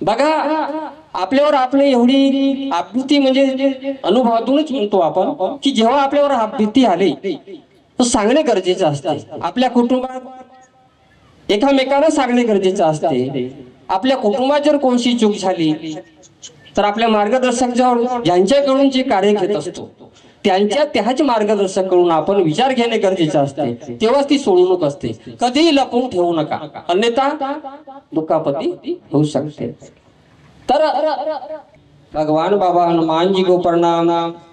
बघा, आपल्यावर आपली एवढी आपत्ती म्हणजे अनुभवातूनच म्हणतो आपण की जेव्हा आपल्यावर आपत्ती आली तर सांगणे गरजेचं असते. आपल्या कुटुंबात एकामेकांना सांगणे गरजेचं असते. आपल्या कुटुंबात जर कोणती चूक झाली तर आपल्या मार्गदर्शक ज्यांच्याकडून जे कार्य घेत असतो त्याच मार्गदर्शक करून आपण विचार घेणे गरजेचे असते. तेव्हाच ती सोडवणूक असते. कधीही लपवून ठेवू नका, अन्यथा दुखापती होऊ शकते. तर भगवान बाबा हनुमान जी को प्रणाम,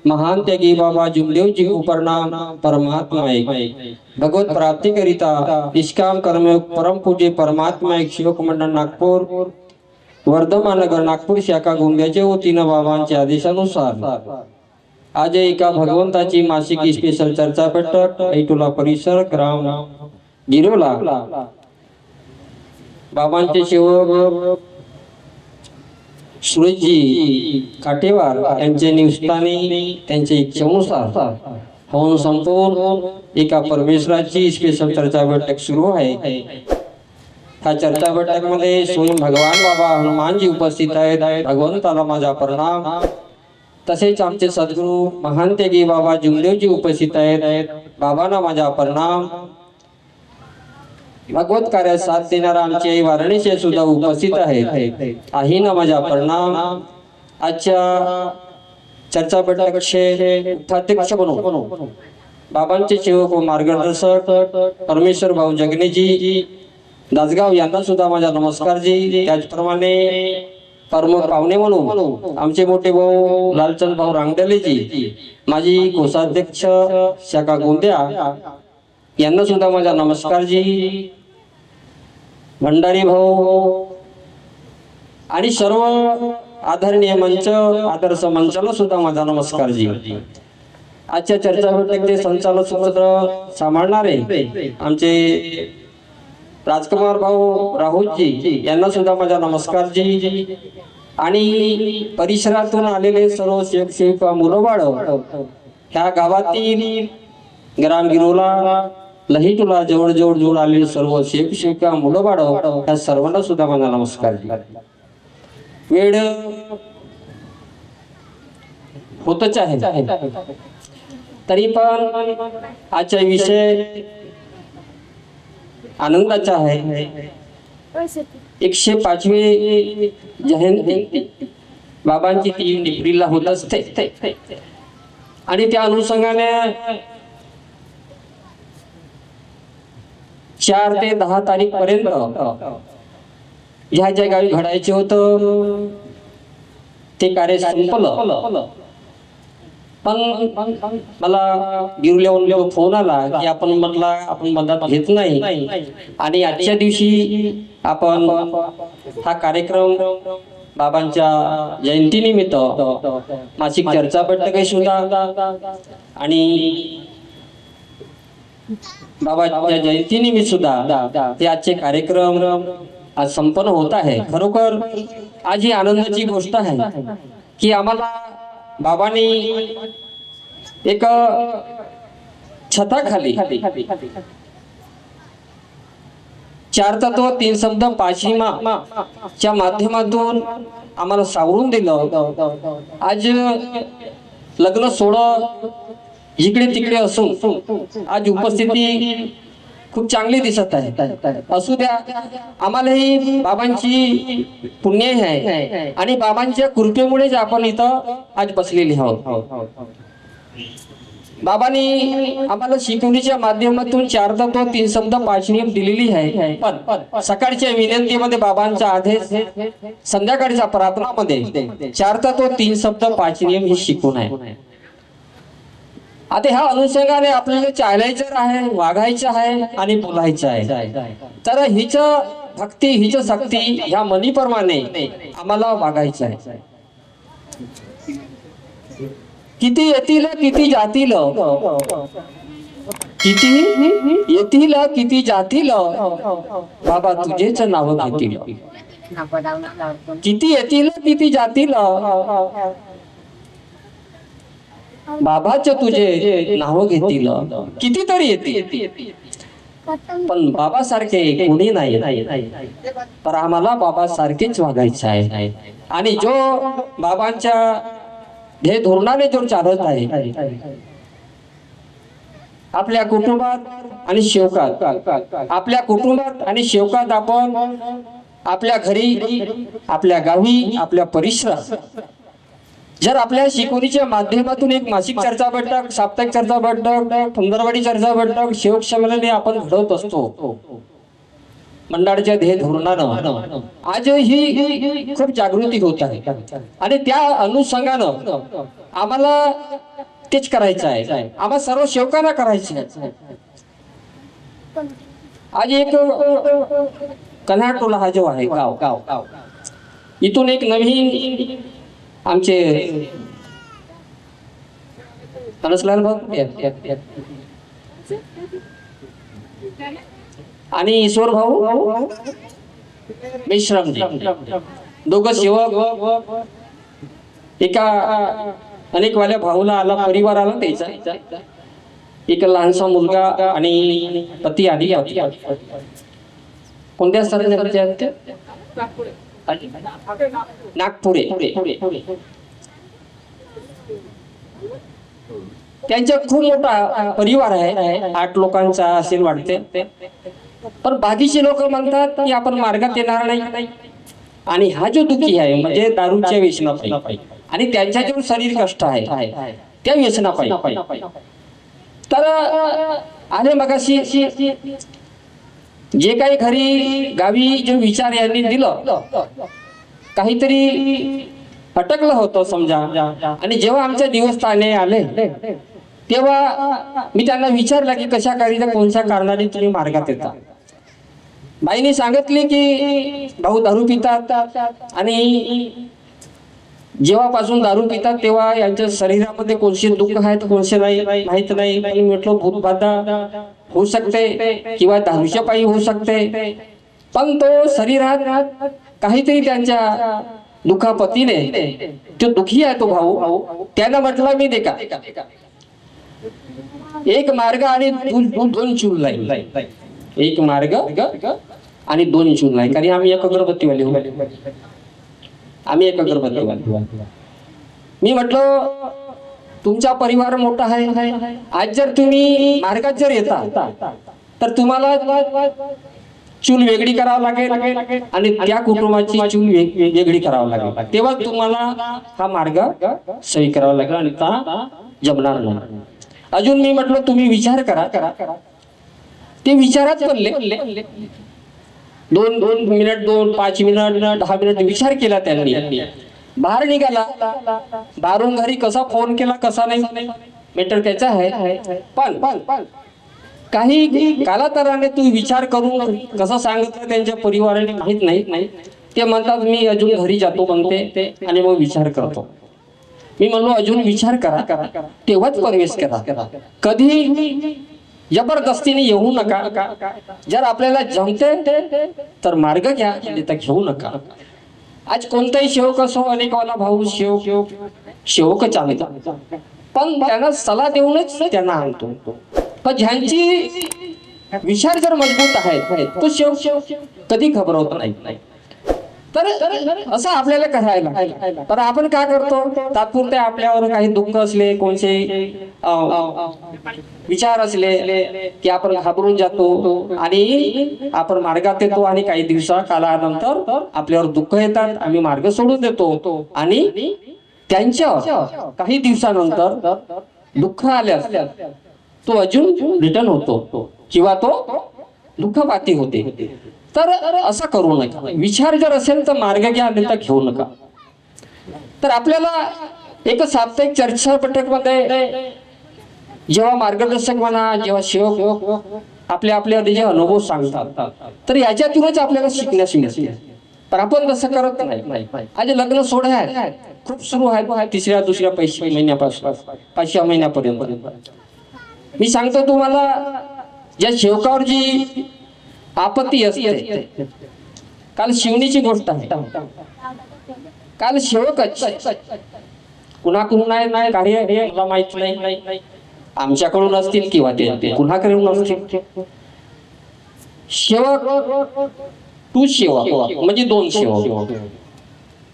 महान त्यागी बाबा जुमदेव जी को प्रणाम. परमात्मा एक, भगवत प्राप्ति करिता निष्काम कर्म परम पूज्य परमात्मा एक शिवक मंडळ नागपूर वर्धमान नगर नागपूर शाखा गोंदियाच्या वतीनं बाबांच्या आदेशानुसार आज एका भगवंताची मासिक स्पेशल चर्चा बैठक ऐटोला परिसर ग्राम गिरोला बाबांचे सेवक सुरेशजी काटेवार यांचे निवस्तानी त्यांच्या इच्छेनुसार होऊन संपूर्ण एका परमेश्वराची स्पेशल चर्चा बैठक सुरू आहे. ह्या चर्चा बैठक मध्ये स्वयं भगवान बाबा हनुमानजी उपस्थित आहेत. भगवंताला माझा प्रणाम. तसेच आमचे सद्गुरू महान त्यागी बाबा जुमदेवजी उपस्थित आहेत. बाबांना माझा प्रणाम. भगवत कार्यात साथ देणारा आमची आई वाराणसी सुद्धा उपस्थित आहेत. आईना माझा प्रणाम. आजच्या चर्चा बैठकचे उपाध्यक्ष म्हणून बाबांचे सेवक व मार्गदर्शक परमेश्वर भाऊ जगनेजी दासगाव यांना सुद्धा माझा नमस्कार जी. त्याचप्रमाणे प्रमुख पाहुणे म्हणून आमचे मोठे भाऊ लालचंद भाऊ रांगडलेजी, माजी कोषाध्यक्ष शाखा गोंदिया यांना सुद्धा माझा नमस्कार जी. भंडारी भाऊ आणि सर्व आदरणीय मंच आदर्श मंचाला सुद्धा माझा नमस्कार जी. आजच्या चर्चा बैठकीचे संचालक सूत्र सांभाळणारे आमचे राजकुमार भाऊ राहुलजी यांना सुद्धा माझा नमस्कार जी. आणि परिसरातून आलेले सर्व सेवक सेविका मुलं बाळ ह्या गावातील ग्राम गिरोला लहिटुला जवळ जवळ आलेले सर्व सेवक सेविका मुलं बाळ ह्या सर्वांना सुद्धा माझा नमस्कार जी. वेळ होतच आहे तरी पण आजचा विषय आनंदाचा आहे. 105वी जयंती बाबांची 3 एप्रिलला होत असते आणि त्या अनुषंगाने 4 ते 10 तारीख पर्यंत ह्या ज्या गावी घडायचे होतं ते कार्य संपलं. पण मला गिरल्याहून फोन आला की आपण मदत घेत नाही आणि आजच्या दिवशी आपण हा कार्यक्रम बाबांच्या जयंतीनिमित्त मासिक चर्चा बैठक सुद्धा आणि बाबांच्या जयंतीनिमित्त सुद्धा हे आजचे कार्यक्रम आज संपन्न होत आहे. खरोखर आज ही आनंदाची गोष्ट आहे की आम्हाला बाबांनी एक छताखाली 4 तत्व 3 शब्द पाशिमा च्या माध्यमातून आम्हाला सावरून दिलं. आज लग्न सोहळा इकडे तिकडे असून आज उपस्थिती खूप चांगली दिसत आहे. असू द्या, आम्हालाही बाबांची पुण्य आहे आणि बाबांच्या कृपेमुळेच आपण इथं आज बसलेले आहोत. बाबांनी आम्हाला शिकवणीच्या माध्यमातून 4 तत्व 3 शब्द 5 नियम दिलेली आहे. पण सकाळच्या विनंतीमध्ये बाबांचा आदेश, संध्याकाळच्या प्रार्थनामध्ये 4 तत्व 3 शब्द 5 नियम हे शिकवून आहे. आता ह्या अनुषंगाने आपल्याला चालायचं आहे, वागायचं आहे आणि बोलायचं आहे. तर हिच भक्ती हिच शक्ती ह्या मनीप्रमाणे आम्हाला वागायचं आहे. किती येतील किती जातील, किती येतील किती जातील, बाबा तुझेच नाव घेतील. किती येतील किती जातील, बाबाच तुझे नाव घेतील. कितीतरी येतील पण बाबासारखे कोणी नाही, तर आम्हाला बाबासारखेच वागायचं आहे. आणि जो बाबांच्या ध्येय धोरणाने जो चालत आहे, आपल्या कुटुंबात आणि शेवकात, आपल्या कुटुंबात आणि शेवकात आपण आपल्या घरी, आपल्या गावी, आपल्या परिसरात जर आपल्या शिकवणीच्या माध्यमातून एक मासिक चर्चा बैठक, साप्ताहिक चर्चा बैठक, फुंदरवाडी चर्चा बैठक, शेवक संमेलन आपण घडवत असतो मंडळाच्या ध्येय धोरणानं, आज ही खूप जागृती होत आहे. आणि त्या अनुषंगानं आम्हाला तेच करायचं आहे, आम्हाला सर्व सेवकांना करायचं आहे. आज एक कन्हाटोला हा जो आहे गाव, इथून एक नवीन आमचे कनसलाल भाऊ आणि ईश्वर भाऊ मेश्रामजी, दोघं सेवक, एका अनेक वाल्या भाऊला आला, परिवार आला त्याचा, एक लहानसा मुलगा आणि पती आली. कोणत्या स्थळाचे? नागपुरे. त्यांचा खूप मोठा परिवार आहे, 8 लोकांचा असेल वाटते. पण बाकीचे लोक म्हणतात की आपण मार्गात येणार नाही. आणि हा जो दुःखी आहे म्हणजे दारूच्या व्यसनापायी आणि त्यांच्या जो शरीर कष्ट आहे त्या व्यसनापायी, तर आले मगाशी जे काही घरी गावी जो विचार यांनी दिलं, काहीतरी अटकलं होतं समजा. आणि जेव्हा आमच्या दिवसस्थाने आले तेव्हा मी त्यांना विचारलं की कशा करीता, कोणत्या कारणाने तुम्ही मार्गात येता. बाईने सांगितले की भाऊ दारू पितात आणि जेव्हापासून दारू पितात तेव्हा यांच्या शरीरामध्ये कोणते दुःख आहेत कोणते नाही माहित नाही. मी म्हटलं भूतबाधा होऊ शकते किंवा दारूच्या पायी होऊ शकते, पण तो शरीरात काहीतरी त्यांच्या दुखापतीने तो दुखी आहे तो भाऊ. त्याला म्हटलं मी देखा एक मार्ग आणि 2 चूल लाईन, एक मार्ग आणि 2 चूल लाईन. कारण आम्ही एक अगरबत्तीवाले, आम्ही एक अगरबत्तीवाले. मी म्हटलं तुमचा परिवार मोठा आहे, आज जर तुम्ही मार्गात जर येता तर तुम्हाला चूल वेगळी करावं लागेल आणि त्या कुटुंबाची चूल वेगळी करावं लागेल, तेव्हा तुम्हाला हा मार्ग सही करावा लागेल आणि ता जमणार नाही. अजून मी म्हटलं तुम्ही विचार करा. ते विचारात पडले. 2 मिनिट, 5 मिनिट, 10 मिनिट विचार केला त्यांनी. बाहेर निघाला, बाहेरून घरी कसा फोन केला कसा नाही मॅटर त्याचा आहे. पण काही कालांतराने तू विचार करून कसं सांगितलं त्यांच्या परिवाराने माहित नाही. ते म्हणतात मी अजून घरी जातो म्हणते आणि मग विचार करतो. मी म्हणलो अजून विचार करा, तेव्हाच प्रवेश करा. कधी जबरदस्तीने येऊ नका. जर आपल्याला जमते तर मार्ग घ्या, तर घेऊ नका. आज कोणताही सेवक असो, अनेकवाला भाऊ सेवकच आहे, पण त्यांना सल्ला देऊनच त्यांना आणतो. पण ज्यांची विचार जर मजबूत आहे तो सेवक कधी घबरवत नाही. तर असं आपल्याला करायला, तर आपण काय करतो, तात्पुरते आपल्यावर काही दुःख असले, कोणते विचार असले की आपण घाबरून जातो आणि आपण मार्गात येतो. आणि काही दिवसा कालानंतर आपल्यावर दुःख येतात, आम्ही मार्ग सोडून देतो आणि त्यांच्या काही दिवसानंतर दुःख आल्यास तो अजून रिटर्न होतो किंवा तो दुःखपाती होते. तर असं करू नका. विचार जर असेल तर मार्ग घ्या, तर घेऊ नका. तर आपल्याला एक साप्ताहिक चर्चा बैठक मध्ये जेव्हा मार्गदर्शक म्हणा, जेव्हा सेवक आपल्या जे अनुभव सांगतात, तर याच्यातूनच आपल्याला शिकण्यास मिळते. पण आपण तसं करत नाही. आज लग्न सोहळे आहेत, खूप सुरू आहे, 3ऱ्या 2ऱ्या 5 महिन्यापासून 5व्या महिन्यापर्यंत. मी सांगतो तुम्हाला, ज्या सेवकावर जी आपत्ती असते, काल शिवणीची गोष्ट आहे. काल सेवकच कुणाकडून नाही कार्य हे मला माहित नाही, आमच्याकडून असतील किंवा ते कुणाकडून असतील. सेवक तू सेवक म्हणजे दोन सेवक,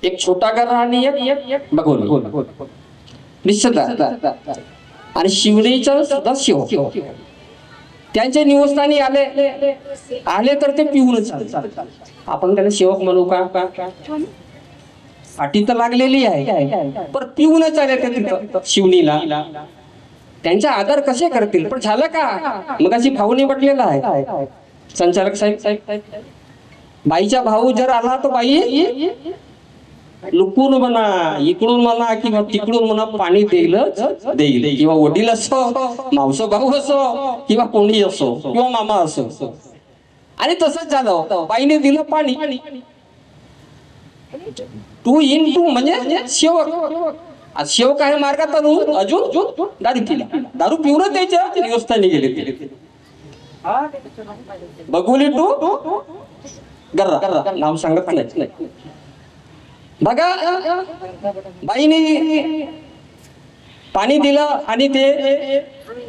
एक छोटा गर्रा आणि एक बघून निश्चित. आणि शिवनेचा सुद्धा सेवक त्यांच्या निवासस्थानी आले तर ते पिऊनच आपण त्याला सेवक म्हणू का? पाठी तर लागलेली आहे पण पिऊनच आले ते शिवणीला. त्यांचा आदर कसे करतील? पण झालं का? मग अशी भाऊने म्हटलेला आहे संचालक साहेब, बाईचा भाऊ जर आला तर बाई लुकून म्हणा, इकडून म्हणा किंवा तिकडून म्हणा, पाणी देईल किंवा वडील असो, मावसो भाऊ असो किंवा कोणी असो किंवा मामा असो. आणि तसंच झालं, बाईने दिलं पाणी. तू इन तू म्हणजे सेवक. सेवक आहे मार्गात अजून दारू पिला, दारू पिऊन त्याच्या निवस्थानी गेले. बघुली टू गर्रा, नाव सांगत नाही. बघा, बाईने पाणी दिलं आणि ते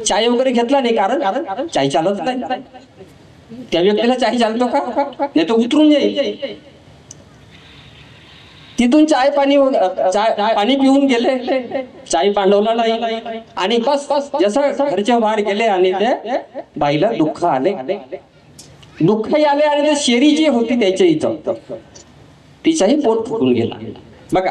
चाय वगैरे घेतला नाही, कारण चाय चालत नाही. त्या व्यक्तीला चाय चालतो का? नाही तर उतरून जाईल. तिथून पाणी पिऊन गेले, चाय पांडवला नाही. आणि बस जसं घरच्या बाहेर गेले आणि ते बाईला दुःख आले आणि ते शेरी जी होती त्याच्या इथं तिचाही पोट फुटून गेला. बघा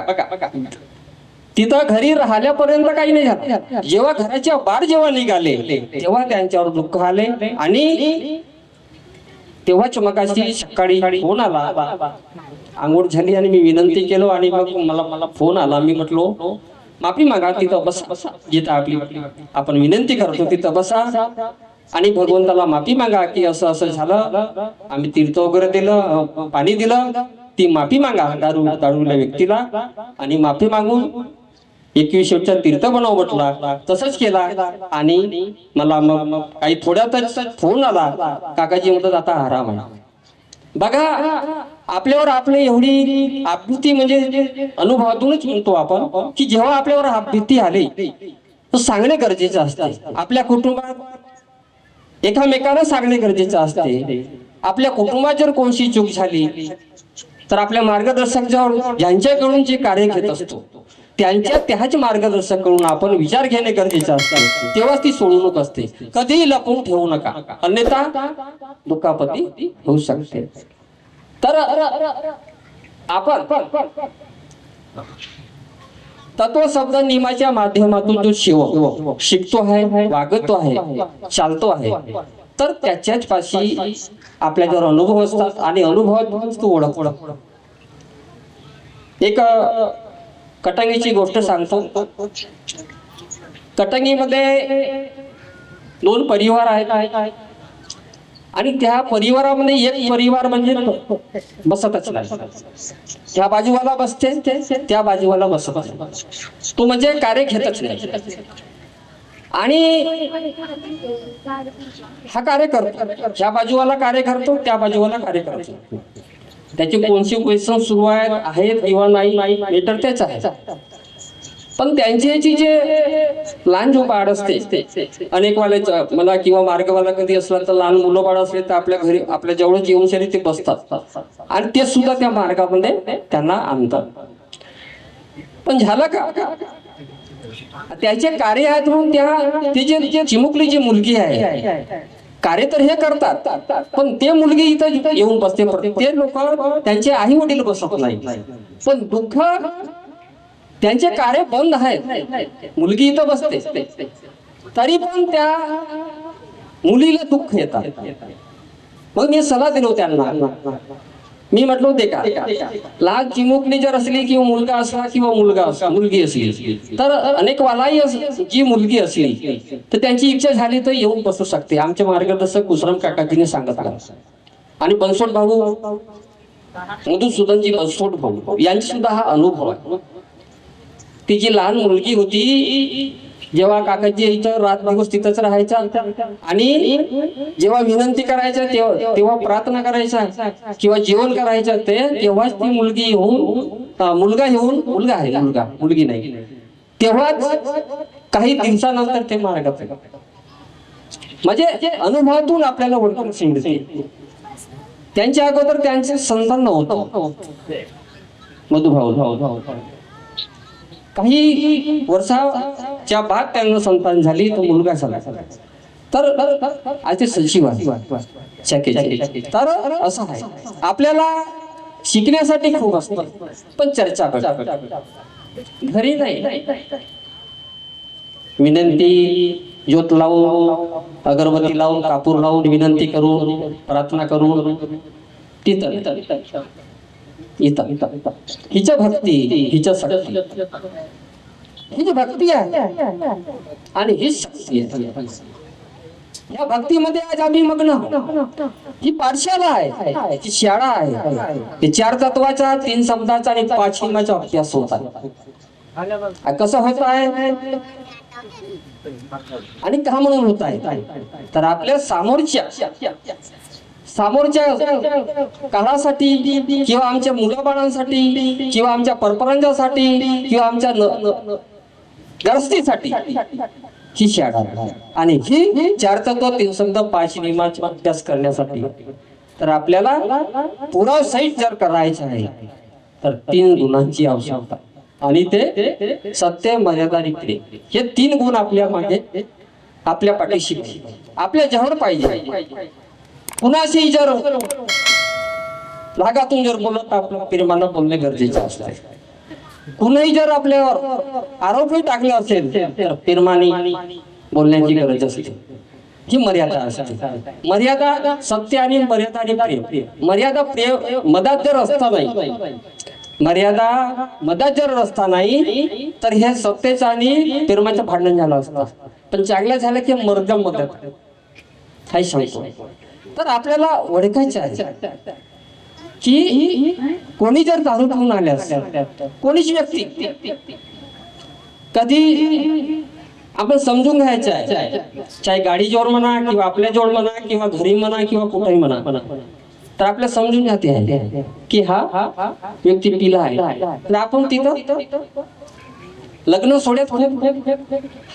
तिथं घरी राहिल्यापर्यंत काही नाही झालं. जेव्हा घराच्या बाहेर जेव्हा निघाले तेव्हा त्यांच्यावर दुःख आले. आणि तेव्हाच मगाशी सकाळी फोन आला, आंघोळ झाली आणि मी विनंती केलो आणि मग मला फोन आला. मी म्हटलो माफी मागा, तिथं बसा, जिथं आपण विनंती करतो तिथं बसा आणि भगवंताला माफी मागा की असं झालं. आम्ही तीर्थ वगैरे दिलं, पाणी दिलं, ती माफी मागा दारूला व्यक्तीला. आणि माफी मागून 21 तीर्थ बनव म्हटला. तसंच केला. आणि मला मग काही थोड्यातच फोन आला, काकाजी म्हणतात आता आराम आहे. बघा, आपल्यावर आपली एवढी आपत्ती म्हणजे अनुभवातूनच म्हणतो आपण की जेव्हा आपल्यावर आपत्ती आली तर सांगणे गरजेचं असते. आपल्या कुटुंबात एकामेकाला सांगणे गरजेचं असते. आपल्या कुटुंबात जर कोणती चूक झाली तर आपल्या मार्गदर्शक ज्यांच्याकडून जे कार्य घेत असतो त्याच मार्गदर्शक करून आपण विचार घेणे गरजेचे असते. तेव्हाच ती सोडवणूक असते. कधीही लपवून ठेवू नका, अन्यथा दुखापती होऊ शकते. तर आपण तत्व शब्द नियमाच्या माध्यमातून जो सेवक शिकतो आहे, वागतो आहे, चालतो आहे, तर त्याच्याच पाशी आपल्यावर अनुभव असतात आणि अनुभवात तू ओळख. एक कटंगीची गोष्ट सांगतो. कटंगीमध्ये 2 परिवार आहेत आणि त्या परिवारामध्ये एक परिवार म्हणजे बसतच नाही. त्या बाजूवाला बसते, त्या बाजूवाला बसत नाही. तो म्हणजे कार्य घेतच नाही. आणि हा कार्य करतो, ज्या बाजूवाला कार्य करतो त्या बाजूवाला कार्य करतो. त्याचे कोणते क्वेश्चन सुरू आहेत किंवा नाही तर तेच आहे. पण त्यांची जे लहान जो बाळ असते, अनेक वाले मला किंवा मार्गवाला कधी असला तर लहान मुलं बाळ असले तर आपल्या घरी आपल्या जवळ जीवनशैली ते बसतात आणि ते सुद्धा त्या मार्गामध्ये त्यांना आणतात. पण झालं का? त्याचे कार्य आहेत म्हणून त्याची चिमुकली जी मुलगी आहे कार्य तर हे करतात, पण ते मुलगी इथं येऊन बसते. ते लोक त्यांचे आई वडील बसत नाही. पण दुःख त्यांचे कार्य बंद आहेत, मुलगी इथं बसते तरी पण त्या मुलीला दुःख येतात. मग मी सल्ला दिलो त्यांना. मी म्हटलं होते का, लहान चिमुकली जर असली किंवा मुलगा असला किंवा मुलगी असली तर अनेक वालाई जी मुलगी असली तर त्यांची इच्छा झाली तर येऊन बसू शकते. आमचे मार्गदर्शक कुसरम काकाजीने सांगितलं. आणि बनसोड भाऊ मधुसूदनजी बनसोड भाऊ यांचा सुद्धा हा अनुभव आहे. ती जी लहान मुलगी होती, जेव्हा काकाजी इथं रात दिवस तिथंच राहायचा आणि जेव्हा विनंती करायच्या तेव्हा प्रार्थना करायचा किंवा जेवण करायचं तेव्हाच ती मुलगी येऊन मुलगी नाही, तेव्हाच काही दिवसानंतर ते मार्गात. म्हणजे अनुभवातून आपल्याला ओळखून समजते. त्यांच्या अगोदर त्यांचे संतान नव्हतं. मधुभाऊ काही वर्षाच्या बाद त्यांना संतान झाली, तो मुलगा झाला. तर आज ते सचिव आहे. तर असं आहे, आपल्याला शिकण्यासाठी खूप असतं, पण चर्चा घरी नाही. विनंती, ज्योत लावून, अगरबत्ती लावून, कापूर लावून, विनंती करून, प्रार्थना करून तिथं हिच्या भक्ती, हिच्या शक्ती, ही जी भक्ती आहे आणि ही शक्ती आहे, या भक्तीमध्ये आज आम्ही मग्न. ही पाठशाला आहे, ही शाळा आहे. ही 4 तत्वाचा, 3 शब्दाचा आणि 5 नियमाचा अभ्यास होत आहे. कसं होत आहे आणि का म्हणून होत आहे, तर आपल्या समोरच्या काळासाठी किंवा आमच्या मुलाबाळांसाठी किंवा आमच्या परपरांच्यासाठी किंवा आमच्या गरस्तीसाठी ही शाळा आहे. आणि ही 4 तत्व, 3 शब्द, 5 नियमाचा अभ्यास करण्यासाठी. तर आपल्याला पुरा सहित जर करायचं आहे तर 3 गुणांची आवश्यकता, आणि ते सत्य, मर्यादा आणि प्रेम. हे 3 गुण आपल्या मागे, आपल्या पाठीशी, आपल्या जवळ पाहिजे. कुणाशी जर रागातून जर बोलत तर आपलं प्रेमानं बोलणे गरजेचे असते. कुणीही जर आपल्यावर आरोपही टाकले असेल तर प्रेमाने बोलण्याची गरज असते. ही मर्यादा असते. मर्यादा सत्य आणि मर्यादा आणि प्रेम. मर्यादा प्रेम मधात जर असता नाही, मर्यादा मधात जर रस्ता नाही तर हे सत्तेचं आणि प्रेमाचं भांडण झालं असतं. पण चांगलं झालं की मर्द मदत काही सांगतो. तर आपल्याला ओळखायचं आहे की कोणी जर दारू पिऊन आले असेल, कोणीच व्यक्ती, कधी आपण समजून घ्यायचं आहे, चाहे गाडी जोड म्हणा किंवा आपल्या जोड म्हणा किंवा घरी म्हणा किंवा कुठेही म्हणा, तर आपल्याला समजून जाते आहे की हा व्यक्ती पिला आहे. तर आपण तिथं लग्न सोडत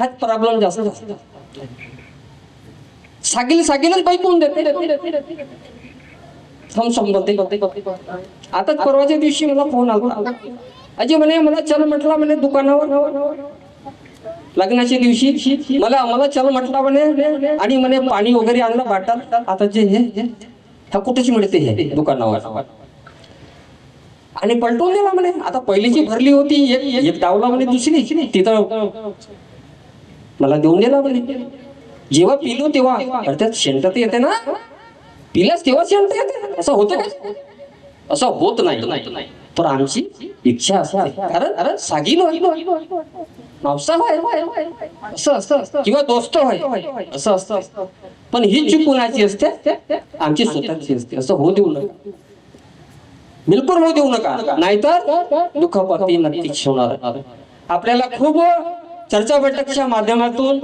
हाच प्रॉब्लेम जास्त. सागीलच बाई कोण देते आताच परवाच्या दिवशी मला फोन आला. अजय म्हणे मला चल म्हटला म्हणे दुकानावर लग्नाच्या दिवशी, मला चल म्हटला म्हणे आणि म्हणे पाणी वगैरे आणलं बाटल. आता जे ह्या कुठेच मिळते हे दुकानावर, आणि पलटून दिला म्हणे. आता पहिलीची भरली होती, एक डावला म्हणे, दुसरी तिथं मला देऊन दिला म्हणे. जेव्हा पिलो तेव्हा त्यात शेंटत येते ना, पिल्यास तेव्हा शेंट येते. असं होतं का? असं होत नाही. तर आमची इच्छा असते, कारण सागील मावसा असं असतं किंवा दोस्त होय असं असतं. पण ही चूक कुणाची असते? आमची स्वतःची असते. असं होऊ देऊ नका, बिलकुल होऊ देऊ नका, नाहीतर दुःखपती नक्कीच होणार. आपल्याला खूप चर्चा बैठकच्या माध्यमातून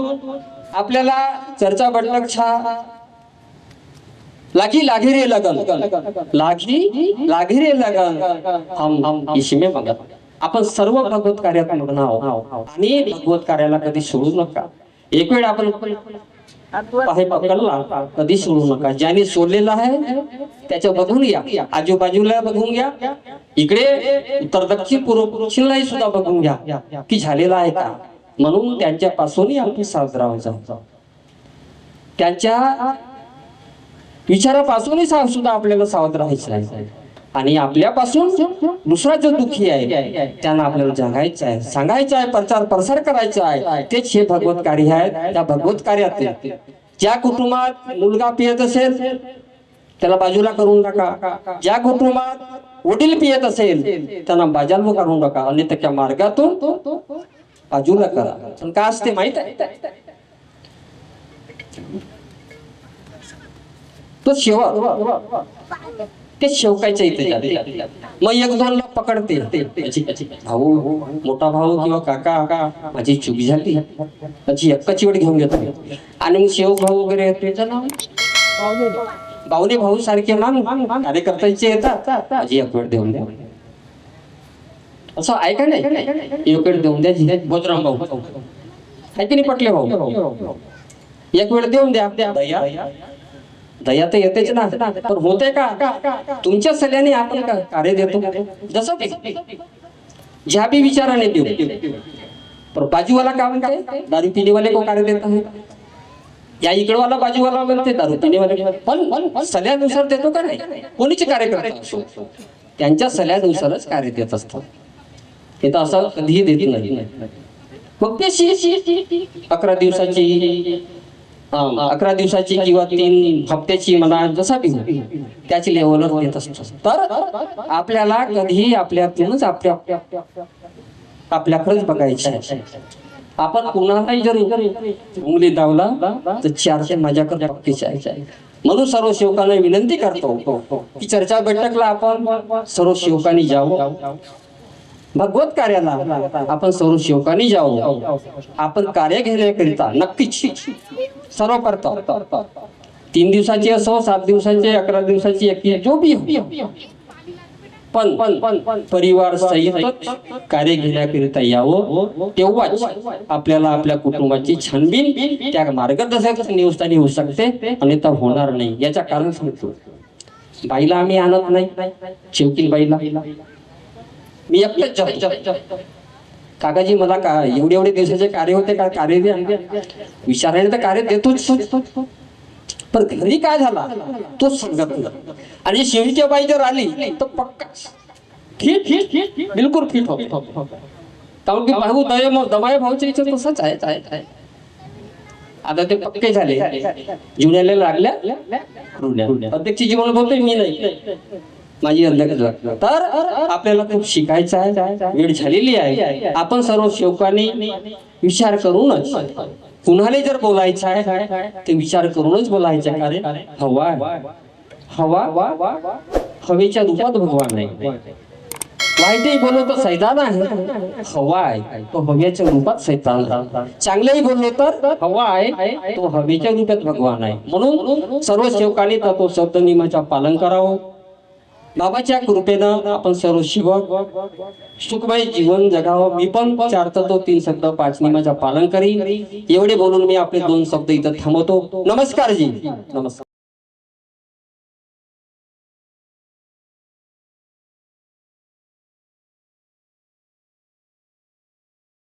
आपल्याला चर्चा बैठकच्या लागी रे लगन हम इसमें मगन. आपण सर्व भगवत कार्यात मग्न आहोत आणि भगवत कार्याला कधी सोडू नका. एक वेळ आपण पाहे पकडला कधी सोडू नका. ज्याने सोडलेला आहे त्याच्या बघून घ्या, आजूबाजूला बघून घ्या, इकडे उत्तर दक्षिण पूर्व पश्चिमलाही सुद्धा बघून घ्या की झालेला आहे का. म्हणून त्यांच्यापासूनही आपण सावध राहायचं, त्यांच्या विचारापासूनही सुद्धा आपल्याला सावध राहायचं आहे. आणि आपल्यापासून दुसरा जो दुःखी आहे त्यांना आपल्याला जगायचं आहे, सांगायचं आहे, प्रसार करायचा आहे. तेच हे भगवत कार्य आहे. त्या भगवत कार्यात ज्या कुटुंबात मुलगा पियत असेल त्याला बाजूला करून टाका, ज्या कुटुंबात वडील पियत असेल त्यांना बाजूला करून टाका आणि त्याच्या मार्गातून बाजूला करा. पण का असते माहित आहे? तो शेवा ते शेवकायच्या इथे जाते. मग 1-2 ला पकडते, भाऊ, मोठा भाऊ किंवा काका, माझी चूक झाली, माझी एक्काची वेळ घेऊन घेतो. आणि मग शेव भाऊ वगैरे बावले भाऊ सारखे कार्यकर्त्यांचे येतात, माझी एक वेळ देऊन द्या. असं ऐका नाही, एक वेळ देऊन द्या. बोजराम भाऊ आहे की नाही, पटले भाऊ, एक वेळ देऊन द्या. दया तर येतेच ना, पण होते का? तुमच्या सल्ल्याने आपण कार्य देतो, जसं ज्या बी विचाराने देऊ. पर बाजूवाला काय म्हणते, दारू पिणेवाले को कार्य देता है, या इकडवाला बाजूवाला म्हणते दारू पिणेवाले, पण सल्ल्यानुसार देतो का नाही? कोणीचे कार्य करतात त्यांच्या सल्ल्यानुसारच कार्य देत असतात. हे तर असं कधीही देत नाही. मग ते 11 दिवसाची किंवा 3 हप्त्याची म्हणा, जसा बी त्याची लेवलवर देत असतो. तर आपल्याला कधीही आपल्यातूनच आपल्याकडेच बघायचं. आपण कुणालाही जर उंगली दावला तर 4 माझ्याकडे पक्कीच आहे. म्हणून सर्व सेवकांना विनंती करतो की चर्चा बैठकला आपण सर्व सेवकांनी जावं, भगवत कार्याला आपण सर्व सेवकांनी जावं. आपण कार्य घेण्याकरिता नक्कीच सर्व करतो. 3 दिवसाची असो, 7 दिवसाची, 11 दिवसाची, 21 जो बी हो, पण परिवार सहित कार्य घेण्याकरिता यावं. तेव्हाच आपल्याला आपल्या कुटुंबाची छानबीन त्या मार्गदर्शकाने होऊ शकते, आणि तर होणार नाही. याचं कारण सांगतो. बाईला आम्ही आणत नाही, शेवटी बाईला मी एकटाच जातो. काकाजी मला का एवढे दिवसाचे कार्य होते का, कार्य द्या. विचाराने तर कार्य देतोच, पण घरी काय झाला तोच सांगत नाही. आणि शेवटच्या बाई जर आली तर पक्का फिट बिलकुल फिट होतो. कारण की भाऊ दमाय भाऊच्या इथं तसंच आहे. आता ते पक्के झाले, जुन्याला लागल्या अध्यक्ष जीवन बोलतोय मी नाही, माझी अध्यक्ष लागलं. तर आपल्याला खूप शिकायचं आहे, वेळ झालेली आहे. आपण सर्व सेवकांनी विचार करूनच, कुणाला जर बोलायचं आहे ते विचार करूनच बोलायचं. कारण हवा हवेच्या रूपात भगवान आहे. वाईटही बोललो तर सैतान आहे, हवा आहे तो हवेच्या रूपात सैतान. चांगलंही बोललो तर हवा आहे तो हवेच्या रूपात भगवान आहे. म्हणून सर्व सेवकांनी तो शब्द नियमाचं पालन करावं. बाबाच्या कृपेनं आपण सर्व सेवक सुखमय जीवन जगावं. मी पण 4 तत्व 3 शब्द 5 नियमाचं पालन करीन. एवढे बोलून मी आपले 2 शब्द इथं थांबवतो. नमस्कार जी, नमस्कार.